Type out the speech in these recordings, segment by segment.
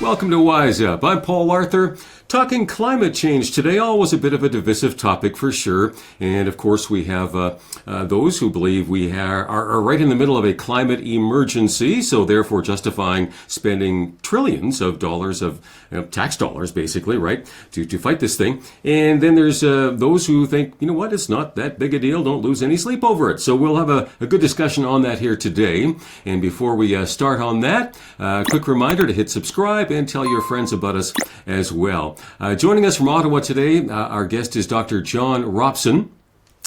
Welcome to WizeUp. I'm Paul Arthur, talking climate change today. Always a bit of a divisive topic for sure. And of course, we have those who believe we are right in the middle of a climate emergency, so therefore justifying spending trillions of dollars of tax dollars, basically, right, to fight this thing. And then there's those who think, you know what, it's not that big a deal. Don't lose any sleep over it. So we'll have a good discussion on that here today. And before we start on that, quick reminder to hit subscribe and tell your friends about us as well. Joining us from Ottawa today, our guest is Dr. John Robson.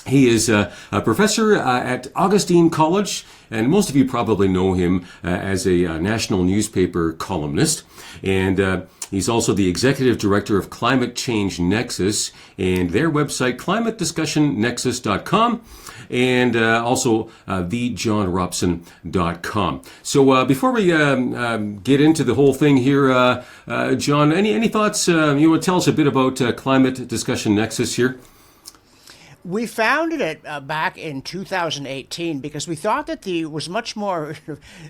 He is a professor at Augustine College, and most of you probably know him as a national newspaper columnist. And he's also the executive director of Climate Change Nexus and their website, climatediscussionnexus.com, and also thejohnrobson.com. So before we get into the whole thing here, John, any thoughts? You want to tell us a bit about Climate Discussion Nexus here? We founded it back in 2018 because we thought that there was much more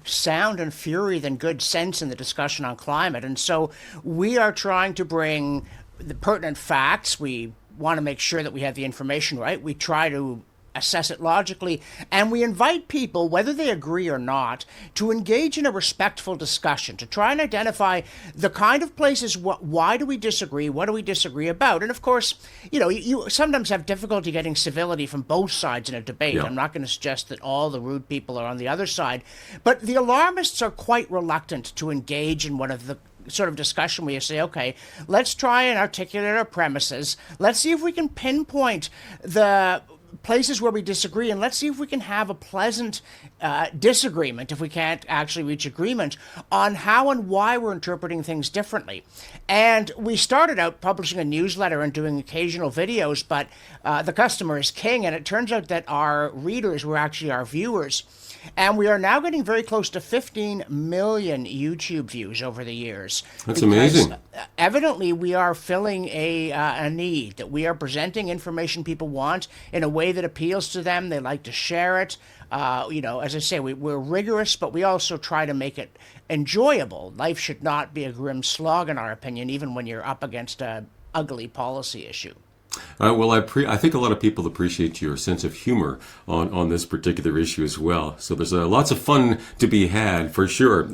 sound and fury than good sense in the discussion on climate. And so we are trying to bring the pertinent facts. We want to make sure that we have the information right. We try to assess it logically, and we invite people, whether they agree or not, to engage in a respectful discussion, to try and identify the kind of places, why do we disagree, what do we disagree about? And of course, you sometimes have difficulty getting civility from both sides in a debate. Yeah. I'm not going to suggest that all the rude people are on the other side, but the alarmists are quite reluctant to engage in one of the sort of discussion where you say, okay, let's try and articulate our premises. Let's see if we can pinpoint the places where we disagree, and let's see if we can have a pleasant disagreement, if we can't actually reach agreement, on how and why we're interpreting things differently. And we started out publishing a newsletter and doing occasional videos, but the customer is king, and it turns out that our readers were actually our viewers. And we are now getting very close to 15 million YouTube views over the years. That's amazing. Evidently, we are filling a need, that we are presenting information people want in a way that appeals to them. They like to share it. As I say, we're rigorous, but we also try to make it enjoyable. Life should not be a grim slog, in our opinion, even when you're up against an ugly policy issue. Well, I think a lot of people appreciate your sense of humor on this particular issue as well. So there's lots of fun to be had, for sure.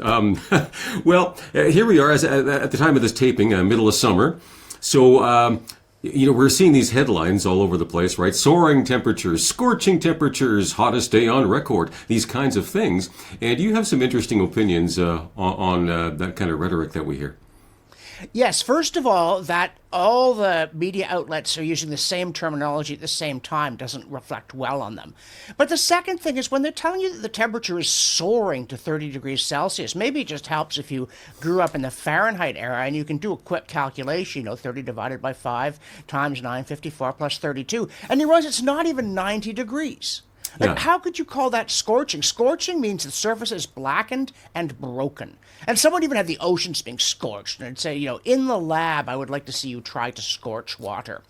Well, here we are at the time of this taping, middle of summer. So, we're seeing these headlines all over the place, right? Soaring temperatures, scorching temperatures, hottest day on record, these kinds of things. And you have some interesting opinions on that kind of rhetoric that we hear. Yes, first of all, that all the media outlets are using the same terminology at the same time doesn't reflect well on them. But the second thing is when they're telling you that the temperature is soaring to 30 degrees Celsius, maybe it just helps if you grew up in the Fahrenheit era and you can do a quick calculation, 30 divided by 5 times 954 plus 32, and you realize it's not even 90 degrees. Like, how could you call that scorching? Scorching means the surface is blackened and broken. And someone even had the oceans being scorched and say, in the lab, I would like to see you try to scorch water.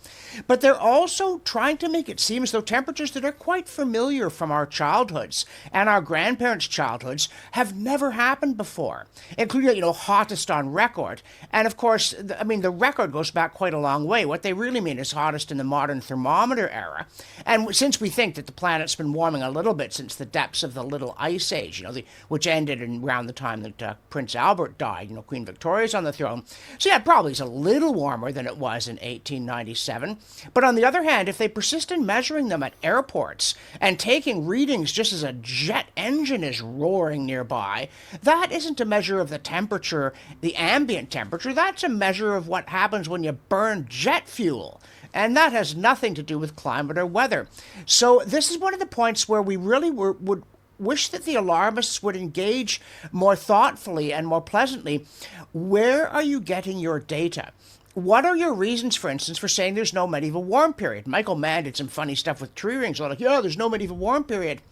But they're also trying to make it seem as though temperatures that are quite familiar from our childhoods and our grandparents' childhoods have never happened before, including, hottest on record. And of course, the record goes back quite a long way. What they really mean is hottest in the modern thermometer era. And since we think that the planet's been warming a little bit since the depths of the Little Ice Age, which ended around the time that Prince Albert died. Queen Victoria's on the throne. So yeah, probably is a little warmer than it was in 1897. But on the other hand, if they persist in measuring them at airports and taking readings just as a jet engine is roaring nearby, that isn't a measure of the temperature, the ambient temperature. That's a measure of what happens when you burn jet fuel. And that has nothing to do with climate or weather. So this is one of the points where we really would wish that the alarmists would engage more thoughtfully and more pleasantly. Where are you getting your data? What are your reasons, for instance, for saying there's no medieval warm period? Michael Mann did some funny stuff with tree rings. Like, there's no medieval warm period.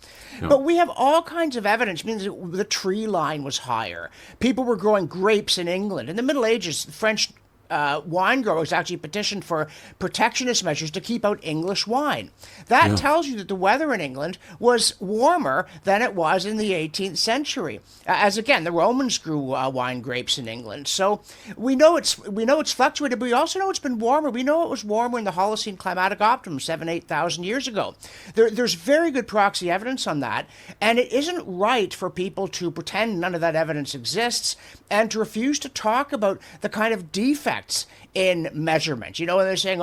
No. But we have all kinds of evidence. It means the tree line was higher. People were growing grapes in England. In the Middle Ages, the French wine growers actually petitioned for protectionist measures to keep out English wine. That tells you that the weather in England was warmer than it was in the 18th century. As again, the Romans grew wine grapes in England. So we know it's fluctuated, but we also know it's been warmer. We know it was warmer in the Holocene climatic optimum 8,000 years ago. There's very good proxy evidence on that, and it isn't right for people to pretend none of that evidence exists and to refuse to talk about the kind of defects in measurement. When they're saying,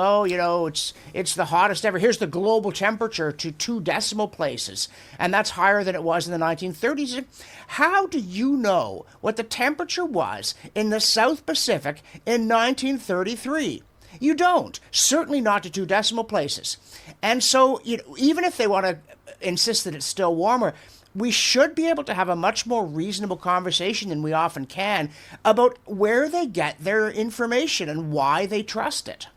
it's the hottest ever. Here's the global temperature to 2 decimal places, and that's higher than it was in the 1930s. How do you know what the temperature was in the South Pacific in 1933? You don't. Certainly not to 2 decimal places. And so, even if they want to insist that it's still warmer, we should be able to have a much more reasonable conversation than we often can about where they get their information and why they trust it.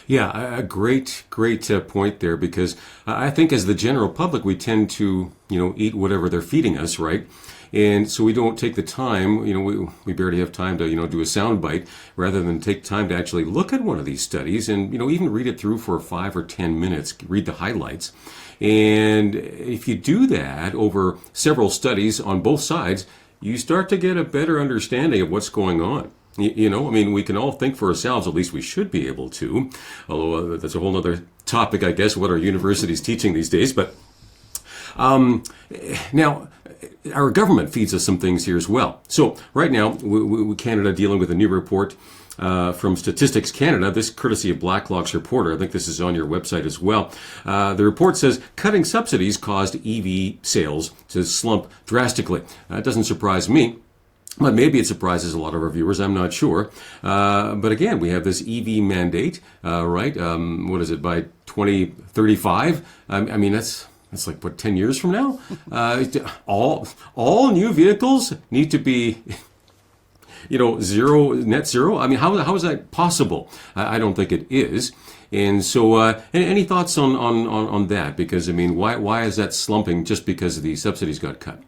Yeah, a great point there, because I think as the general public, we tend to, eat whatever they're feeding us, right? And so we don't take the time, we barely have time to, do a sound bite, rather than take time to actually look at one of these studies and, even read it through for 5 or 10 minutes, read the highlights. And if you do that over several studies on both sides, you start to get a better understanding of what's going on. We can all think for ourselves, at least we should be able to, although that's a whole other topic, I guess, what our university's teaching these days. But now, our government feeds us some things here as well. So right now, Canada dealing with a new report from Statistics Canada, this courtesy of Blacklock's reporter. I think this is on your website as well. The report says cutting subsidies caused EV sales to slump drastically. That doesn't surprise me. But maybe it surprises a lot of our viewers, I'm not sure. But again, we have this EV mandate, right? What is it, by 2035? That's like, 10 years from now? All new vehicles need to be, net zero? How is that possible? I don't think it is. And so, any thoughts on that? Because, why is that slumping just because the subsidies got cut?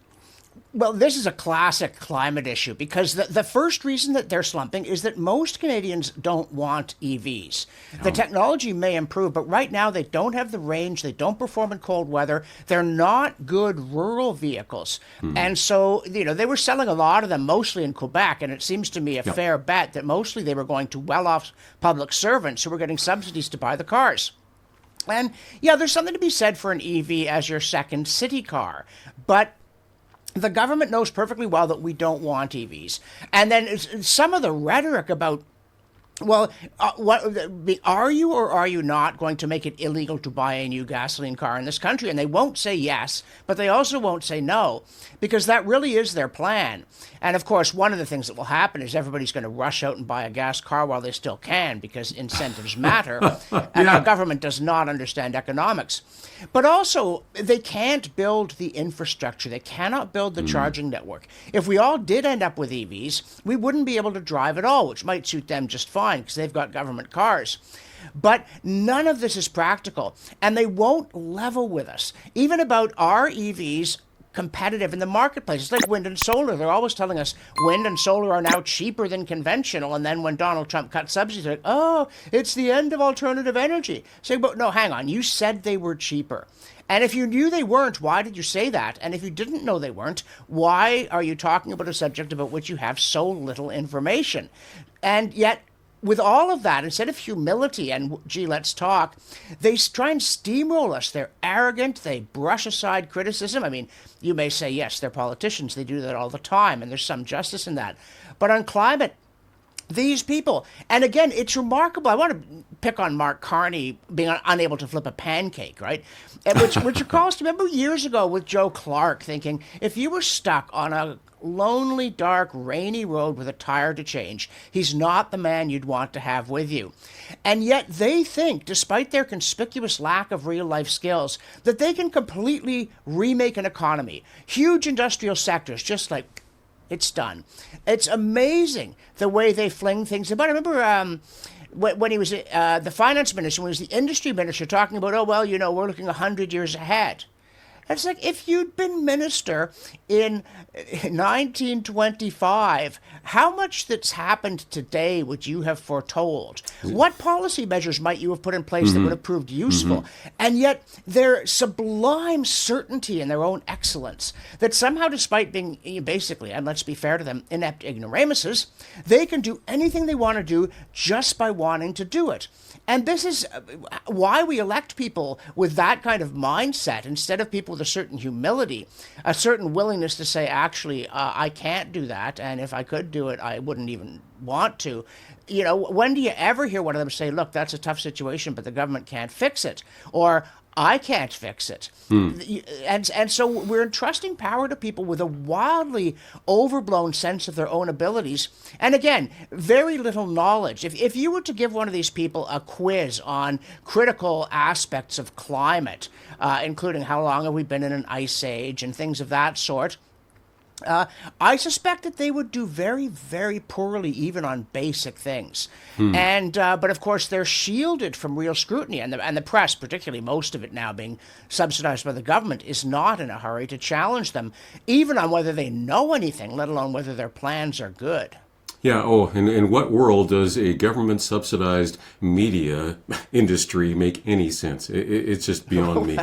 Well, this is a classic climate issue, because the first reason that they're slumping is that most Canadians don't want EVs. No. The technology may improve, but right now they don't have the range, they don't perform in cold weather, they're not good rural vehicles. And so, they were selling a lot of them, mostly in Quebec, and it seems to me a fair bet that mostly they were going to well-off public servants who were getting subsidies to buy the cars. And there's something to be said for an EV as your second city car, but the government knows perfectly well that we don't want EVs. And then some of the rhetoric about, are you or are you not going to make it illegal to buy a new gasoline car in this country? And they won't say yes, but they also won't say no, because that really is their plan. And of course, one of the things that will happen is everybody's going to rush out and buy a gas car while they still can, because incentives matter. And our government does not understand economics. But also, they can't build the infrastructure. They cannot build the charging network. If we all did end up with EVs, we wouldn't be able to drive at all, which might suit them just fine because they've got government cars. But none of this is practical, and they won't level with us, even about our EVs competitive in the marketplace. It's like wind and solar. They're always telling us wind and solar are now cheaper than conventional. And then when Donald Trump cut subsidies, they're like, oh, it's the end of alternative energy. Say, but no, hang on. You said they were cheaper. And if you knew they weren't, why did you say that? And if you didn't know they weren't, why are you talking about a subject about which you have so little information? And yet, with all of that, instead of humility and, gee, let's talk, they try and steamroll us. They're arrogant. They brush aside criticism. You may say, yes, they're politicians. They do that all the time, and there's some justice in that. But on climate, these people, and again, it's remarkable. I want to pick on Mark Carney being unable to flip a pancake, right? Which recalls to remember years ago with Joe Clark thinking, if you were stuck on a lonely, dark, rainy road with a tire to change, he's not the man you'd want to have with you. And yet they think, despite their conspicuous lack of real-life skills, that they can completely remake an economy. Huge industrial sectors, just like, it's done. It's amazing the way they fling things about. I remember when he was the finance minister, when he was the industry minister, talking about, we're looking 100 years ahead. It's like if you'd been minister in 1925, how much that's happened today would you have foretold? What policy measures might you have put in place that would have proved useful? And yet their sublime certainty in their own excellence, that somehow despite being basically, and let's be fair to them, inept ignoramuses, they can do anything they want to do just by wanting to do it. And this is why we elect people with that kind of mindset instead of people with a certain humility, a certain willingness to say, actually, I can't do that. And if I could do it, I wouldn't even want to. You know, when do you ever hear one of them say, look, that's a tough situation, but the government can't fix it? Or I can't fix it. And so we're entrusting power to people with a wildly overblown sense of their own abilities. And again, very little knowledge. If you were to give one of these people a quiz on critical aspects of climate, including how long have we been in an ice age and things of that sort, I suspect that they would do very, very poorly even on basic things. And but of course they're shielded from real scrutiny, and the press, particularly most of it now being subsidized by the government, is not in a hurry to challenge them, even on whether they know anything, let alone whether their plans are good. Yeah. Oh, and in what world does a government-subsidized media industry make any sense? It's just beyond me.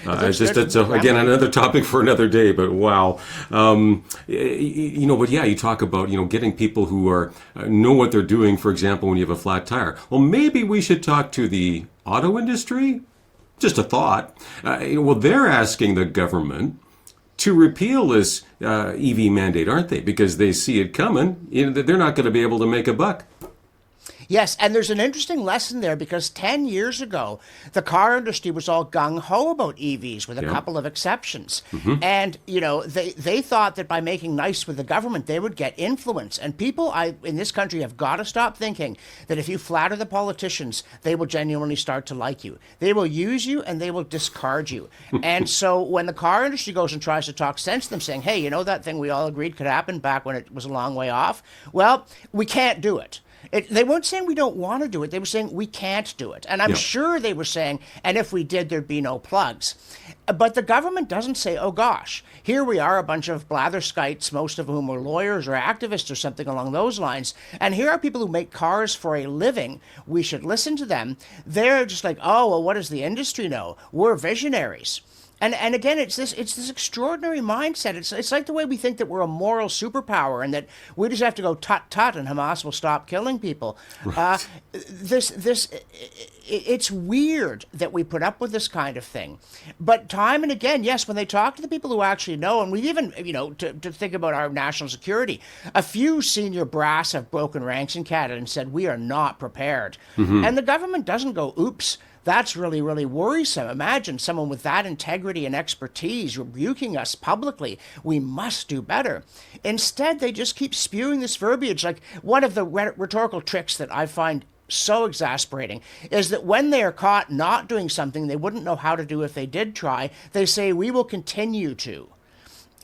That's again another topic for another day. But wow, But yeah, you talk about getting people who are know what they're doing. For example, when you have a flat tire, well, maybe we should talk to the auto industry. Just a thought. Well, they're asking the government to repeal this EV mandate, aren't they? Because they see it coming. They're not going to be able to make a buck. Yes, and there's an interesting lesson there because 10 years ago, the car industry was all gung-ho about EVs with a couple of exceptions. And, they thought that by making nice with the government, they would get influence. And people in this country have got to stop thinking that if you flatter the politicians, they will genuinely start to like you. They will use you and they will discard you. And so when the car industry goes and tries to talk sense to them saying, hey, that thing we all agreed could happen back when it was a long way off? Well, we can't do it. They weren't saying we don't want to do it. They were saying we can't do it. And I'm sure they were saying, and if we did, there'd be no plugs. But the government doesn't say, oh, gosh, here we are, a bunch of blatherskites, most of whom are lawyers or activists or something along those lines. And here are people who make cars for a living. We should listen to them. They're just like, oh, well, what does the industry know? We're visionaries. And again, it's this extraordinary mindset. It's like the way we think that we're a moral superpower and that we just have to go tut-tut and Hamas will stop killing people. Right. It's weird that we put up with this kind of thing. But time and again, yes, when they talk to the people who actually know, and we've even, to think about our national security, a few senior brass have broken ranks in Canada and said, we are not prepared. And the government doesn't go, oops, that's really, really worrisome. Imagine someone with that integrity and expertise rebuking us publicly. We must do better. Instead, they just keep spewing this verbiage. Like one of the rhetorical tricks that I find so exasperating is that when they are caught not doing something they wouldn't know how to do if they did try, they say, we will continue to.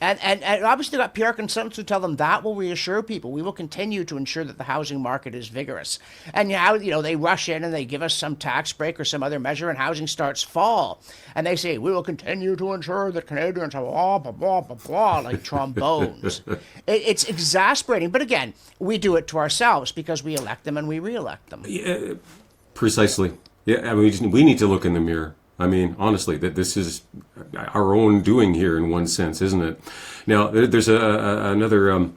And obviously they've got PR consultants who tell them that will reassure people. We will continue to ensure that the housing market is vigorous. And now, they rush in and they give us some tax break or some other measure and housing starts fall. And they say, we will continue to ensure that Canadians have blah, blah, blah, blah, blah, like trombones. It's exasperating. But again, we do it to ourselves because we elect them and we re-elect them. Yeah, precisely. Yeah, I mean, we need to look in the mirror. I mean, honestly, that this is our own doing here in one sense, isn't it? Now, there's another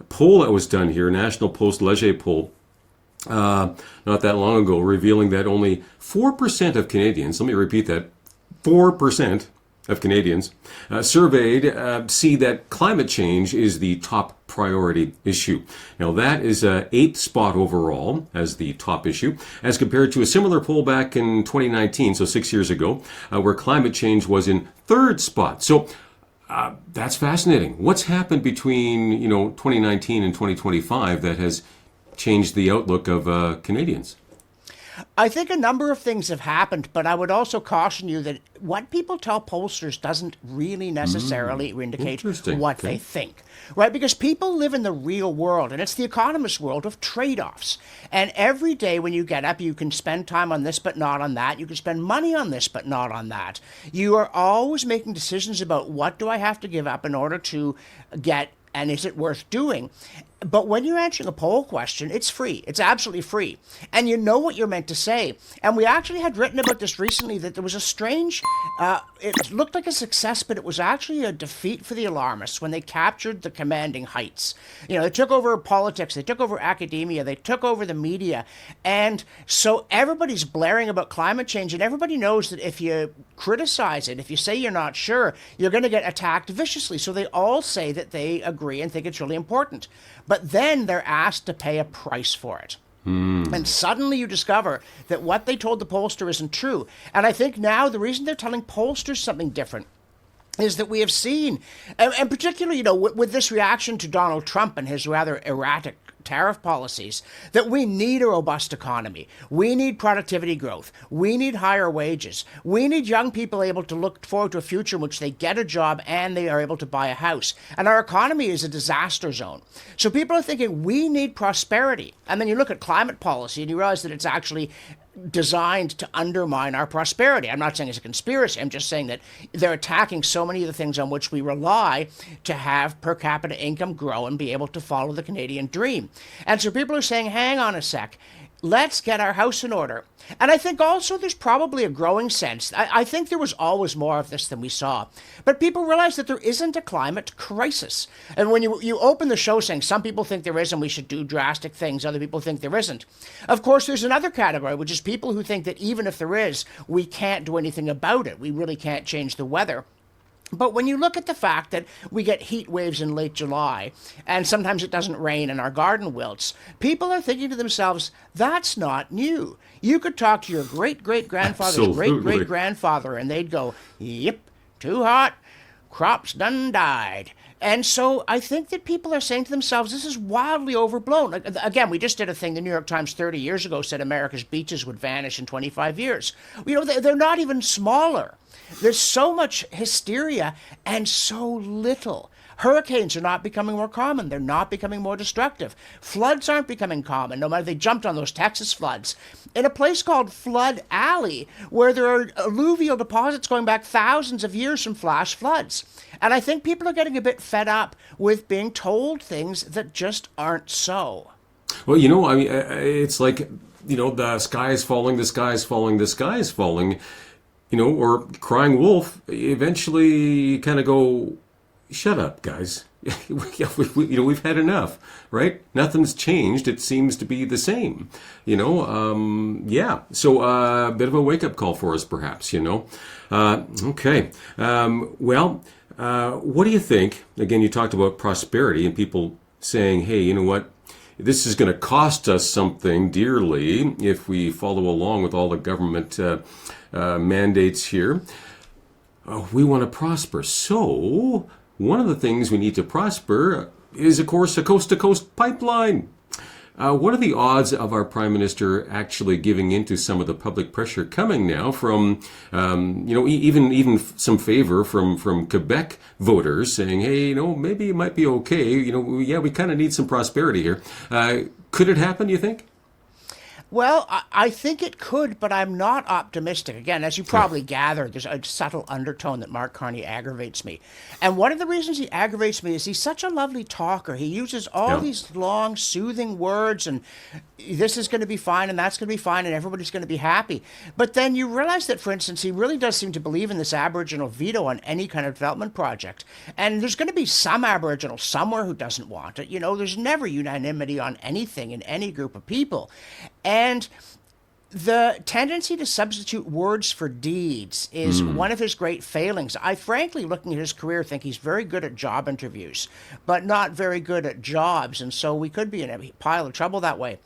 poll that was done here, National Post Leger poll, not that long ago, revealing that only 4% of Canadians, let me repeat that, 4% of Canadians surveyed see that climate change is the top priority issue. Now that is a 8th spot overall as the top issue, as compared to a similar poll back in 2019, so 6 years ago, where climate change was in 3rd spot. So that's fascinating. What's happened between 2019 and 2025 that has changed the outlook of Canadians? I think a number of things have happened, but I would also caution you that what people tell pollsters doesn't really necessarily indicate what they think, right? Because people live in the real world, and it's the economist world of trade-offs. And every day when you get up, you can spend time on this but not on that. You can spend money on this but not on that. You are always making decisions about what do I have to give up in order to get, and is it worth doing? But when you're answering a poll question, it's free. It's absolutely free. And you know what you're meant to say. And we actually had written about this recently, that there was a strange, it looked like a success, but it was actually a defeat for the alarmists when they captured the commanding heights. They took over politics, they took over academia, they took over the media. And so everybody's blaring about climate change, and everybody knows that if you criticize it, if you say you're not sure, you're going to get attacked viciously. So they all say that they agree and think it's really important. But then they're asked to pay a price for it. And suddenly you discover that what they told the pollster isn't true. And I think now the reason they're telling pollsters something different is that we have seen, and particularly, with this reaction to Donald Trump and his rather erratic tariff policies, that we need a robust economy. We need productivity growth. We need higher wages. We need young people able to look forward to a future in which they get a job and they are able to buy a house. And our economy is a disaster zone. So people are thinking we need prosperity. And then you look at climate policy and you realize that it's actually designed to undermine our prosperity. I'm not saying it's a conspiracy. I'm just saying that they're attacking so many of the things on which we rely to have per capita income grow and be able to follow the Canadian dream. And so people are saying, hang on a sec, let's get our house in order. And I think also there's probably a growing sense. I think there was always more of this than we saw. But people realize that there isn't a climate crisis. And when you open the show saying some people think there is and we should do drastic things, other people think there isn't. Of course, there's another category, which is people who think that even if there is, we can't do anything about it. We really can't change the weather. But when you look at the fact that we get heat waves in late July, and sometimes it doesn't rain and our garden wilts, people are thinking to themselves, that's not new. You could talk to your great-great-grandfather's great-great-grandfather, and they'd go, yep, too hot, crops done died. And so I think that people are saying to themselves, this is wildly overblown. Again, we just did a thing, the New York Times 30 years ago said America's beaches would vanish in 25 years. They're not even smaller. There's so much hysteria and so little. Hurricanes are not becoming more common. They're not becoming more destructive. Floods aren't becoming common, no matter they jumped on those Texas floods. In a place called Flood Alley, where there are alluvial deposits going back thousands of years from flash floods. And I think people are getting a bit fed up with being told things that just aren't so. Well, it's like, the sky is falling, the sky is falling, the sky is falling. Or crying wolf, eventually kind of go, shut up, guys. We've had enough, right? Nothing's changed. It seems to be the same, yeah. So a bit of a wake-up call for us, perhaps, Okay. What do you think? Again, you talked about prosperity and people saying, hey, you know what? This is going to cost us something dearly if we follow along with all the government mandates here. We want to prosper. So one of the things we need to prosper is, of course, a coast-to-coast pipeline. What are the odds of our Prime Minister actually giving in to some of the public pressure coming now from, even some favor from Quebec voters saying, hey, maybe it might be okay. We kind of need some prosperity here. Could it happen, you think? Well, I think it could, but I'm not optimistic. Again, as you probably gather, there's a subtle undertone that Mark Carney aggravates me. And one of the reasons he aggravates me is he's such a lovely talker. He uses all these long, soothing words, and this is going to be fine, and that's going to be fine, and everybody's going to be happy. But then you realize that, for instance, he really does seem to believe in this Aboriginal veto on any kind of development project. And there's going to be some Aboriginal somewhere who doesn't want it. There's never unanimity on anything in any group of people. And the tendency to substitute words for deeds is one of his great failings. I frankly, looking at his career, think he's very good at job interviews, but not very good at jobs. And so we could be in a pile of trouble that way.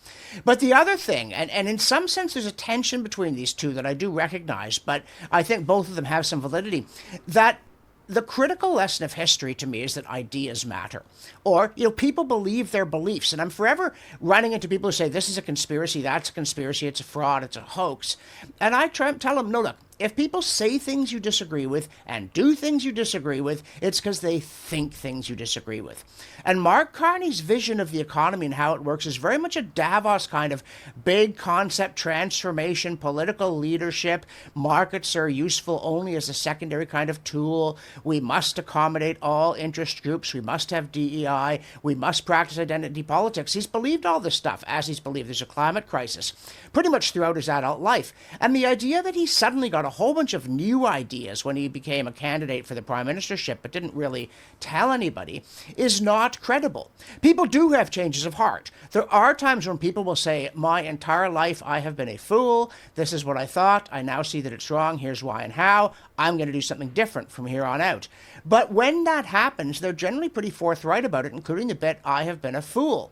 But the other thing, and in some sense there's a tension between these two that I do recognize, but I think both of them have some validity, that the critical lesson of history to me is that ideas matter. Or, people believe their beliefs. And I'm forever running into people who say, this is a conspiracy, that's a conspiracy, it's a fraud, it's a hoax. And I try and tell them, no, look, if people say things you disagree with and do things you disagree with, it's because they think things you disagree with. And Mark Carney's vision of the economy and how it works is very much a Davos kind of big concept transformation, political leadership. Markets are useful only as a secondary kind of tool. We must accommodate all interest groups. We must have DEI. We must practice identity politics. He's believed all this stuff, as he's believed there's a climate crisis, pretty much throughout his adult life. And the idea that he suddenly got a whole bunch of new ideas when he became a candidate for the prime ministership but didn't really tell anybody is not credible. People do have changes of heart. There are times when people will say, my entire life I have been a fool. This is what I thought. I now see that it's wrong. Here's why and how. I'm going to do something different from here on out. But when that happens, they're generally pretty forthright about it, including the bit, I have been a fool.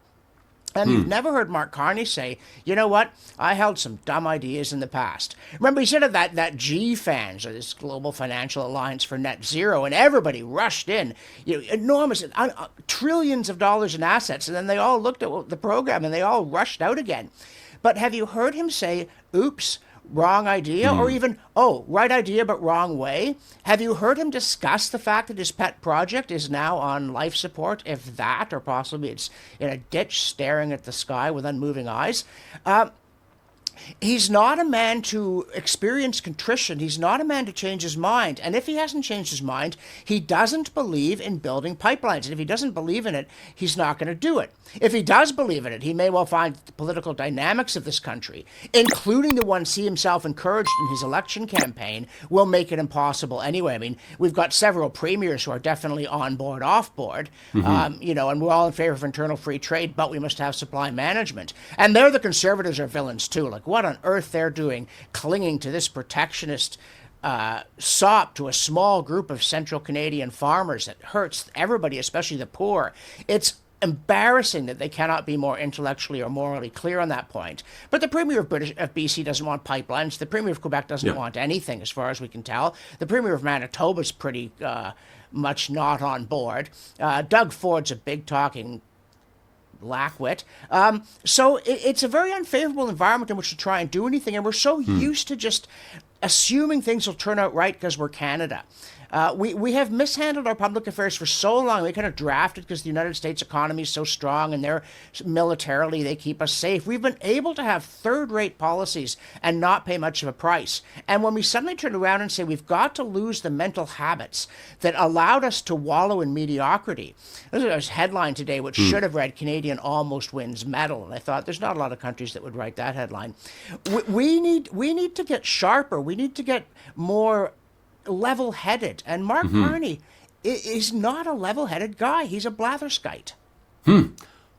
And you've never heard Mark Carney say, you know what, I held some dumb ideas in the past. Remember, he said of that GFANZ, or this Global Financial Alliance for Net Zero, and everybody rushed in, enormous, trillions of dollars in assets, and then they all looked at the program and they all rushed out again. But have you heard him say, oops, wrong idea, or even, oh, right idea but wrong way? Have you heard him discuss the fact that his pet project is now on life support, if that, or possibly it's in a ditch staring at the sky with unmoving eyes? He's not a man to experience contrition. He's not a man to change his mind. And if he hasn't changed his mind, he doesn't believe in building pipelines. And if he doesn't believe in it, he's not going to do it. If he does believe in it, he may well find the political dynamics of this country, including the ones he himself encouraged in his election campaign, will make it impossible anyway. I mean, we've got several premiers who are definitely on board, off board, and we're all in favor of internal free trade, but we must have supply management. And the conservatives are villains too. Like, what on earth they're doing, clinging to this protectionist sop to a small group of central Canadian farmers that hurts everybody, especially the poor. It's embarrassing that they cannot be more intellectually or morally clear on that point. But the Premier of BC doesn't want pipelines. The Premier of Quebec doesn't want anything, as far as we can tell. The Premier of Manitoba is pretty much not on board. Doug Ford's a big talking lackwit. So it's a very unfavorable environment in which to try and do anything, and we're so used to just assuming things will turn out right because we're Canada. We have mishandled our public affairs for so long. We kind of drafted because the United States economy is so strong and they're militarily, they keep us safe. We've been able to have third-rate policies and not pay much of a price. And when we suddenly turn around and say we've got to lose the mental habits that allowed us to wallow in mediocrity. There's a headline today which should have read, Canadian almost wins medal. And I thought there's not a lot of countries that would write that headline. We need to get sharper. We need to get more level-headed, and Mark Carney is not a level-headed guy. He's a blatherskite.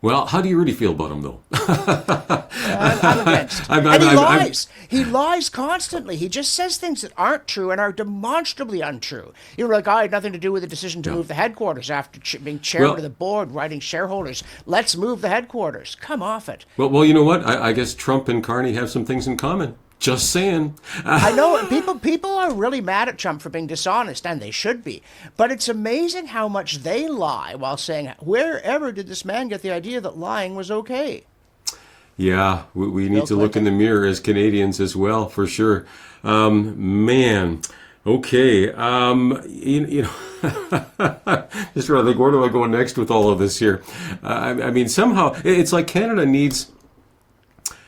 Well, how do you really feel about him, though? I'm against. And he lies. He lies constantly. He just says things that aren't true and are demonstrably untrue. Like, I had nothing to do with the decision to move the headquarters after being chairman of the board, writing shareholders, let's move the headquarters. Come off it. Well, you know what? I guess Trump and Carney have some things in common. Just saying. I know people are really mad at Trump for being dishonest, and they should be. But it's amazing how much they lie while saying, wherever did this man get the idea that lying was okay? Yeah, we need to look in the mirror as Canadians as well, for sure. Man, okay. Just rather think, where do I go next with all of this here? I mean, somehow, it's like Canada needs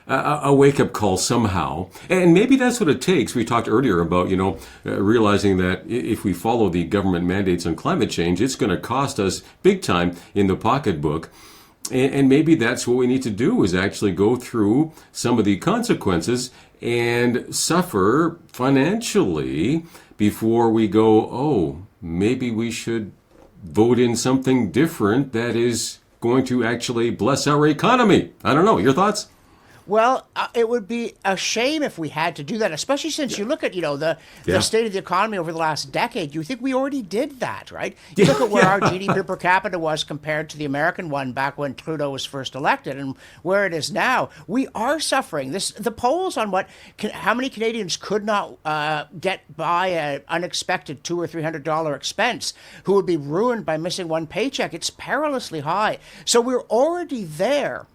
a wake-up call somehow. And maybe that's what it takes. We talked earlier about, realizing that if we follow the government mandates on climate change, it's going to cost us big time in the pocketbook. And maybe that's what we need to do, is actually go through some of the consequences and suffer financially before we go, oh, maybe we should vote in something different that is going to actually bless our economy. I don't know. Your thoughts? Well, it would be a shame if we had to do that, especially since you look at, the state of the economy over the last decade. You think we already did that, right? You look at where our GDP per capita was compared to the American one back when Trudeau was first elected and where it is now. We are suffering. The polls on how many Canadians could not get by an unexpected $200 or $300 expense, who would be ruined by missing one paycheck, it's perilously high. So we're already there.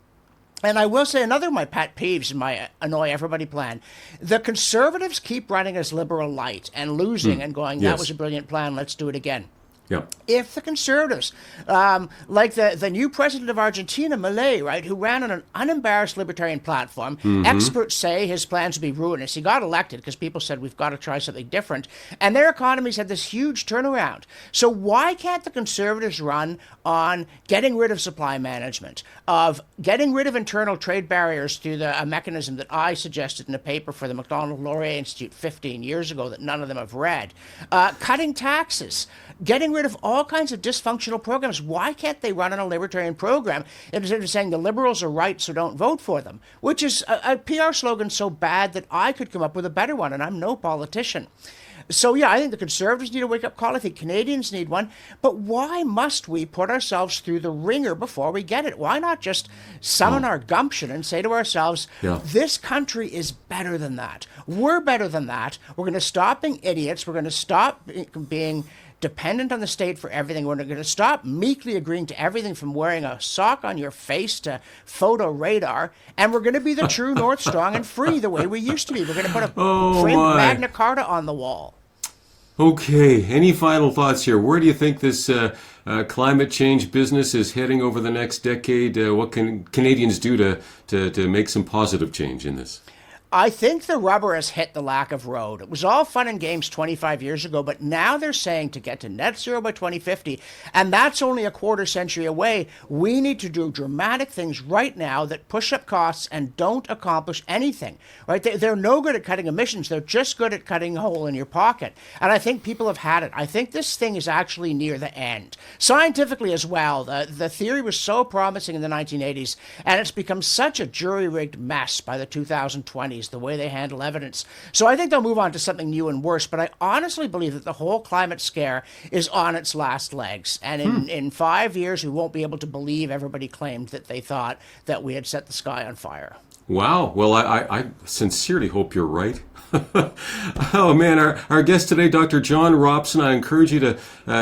And I will say another of my pet peeves in my Annoy Everybody plan. The Conservatives keep running as liberal light and losing and going, that was a brilliant plan, let's do it again. Yeah. If the Conservatives, like the new president of Argentina, Milei, right, who ran on an unembarrassed libertarian platform, experts say his plans would be ruinous. He got elected because people said we've got to try something different. And their economies had this huge turnaround. So why can't the Conservatives run on getting rid of supply management, of getting rid of internal trade barriers through a mechanism that I suggested in a paper for the Macdonald-Laurier Institute 15 years ago that none of them have read, cutting taxes, getting rid of all kinds of dysfunctional programs? Why can't they run on a libertarian program instead of saying the liberals are right, so don't vote for them? Which is a PR slogan so bad that I could come up with a better one, and I'm no politician. So, yeah, I think the Conservatives need a wake-up call. I think Canadians need one. But why must we put ourselves through the ringer before we get it? Why not just summon our gumption and say to ourselves, this country is better than that. We're better than that. We're going to stop being idiots. We're going to stop being dependent on the state for everything. We're going to stop meekly agreeing to everything from wearing a sock on your face to photo radar, and we're going to be the true North, strong and free the way we used to be. We're going to put a print Magna Carta on the wall. Okay, any final thoughts here? Where do you think this climate change business is heading over the next decade? What can Canadians do to make some positive change in this? I think the rubber has hit the lack of road. It was all fun and games 25 years ago, but now they're saying to get to net zero by 2050, and that's only a quarter century away. We need to do dramatic things right now that push up costs and don't accomplish anything, right? They're no good at cutting emissions. They're just good at cutting a hole in your pocket. And I think people have had it. I think this thing is actually near the end. Scientifically as well, the theory was so promising in the 1980s, and it's become such a jury-rigged mess by the 2020s. The way they handle evidence. So I think they'll move on to something new and worse, but I honestly believe that the whole climate scare is on its last legs. And in 5 years, we won't be able to believe everybody claimed that they thought that we had set the sky on fire. Wow. Well, I sincerely hope you're right. Oh, man. Our guest today, Dr. John Robson, I encourage you to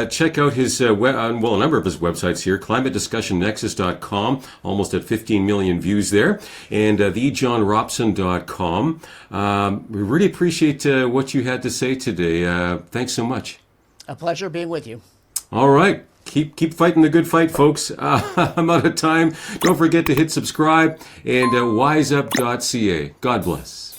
check out his, a number of his websites here, climatediscussionnexus.com, almost at 15 million views there, and thejohnrobson.com. We really appreciate what you had to say today. Thanks so much. A pleasure being with you. All right. Keep fighting the good fight, folks. I'm out of time. Don't forget to hit subscribe and wiseup.ca. God bless.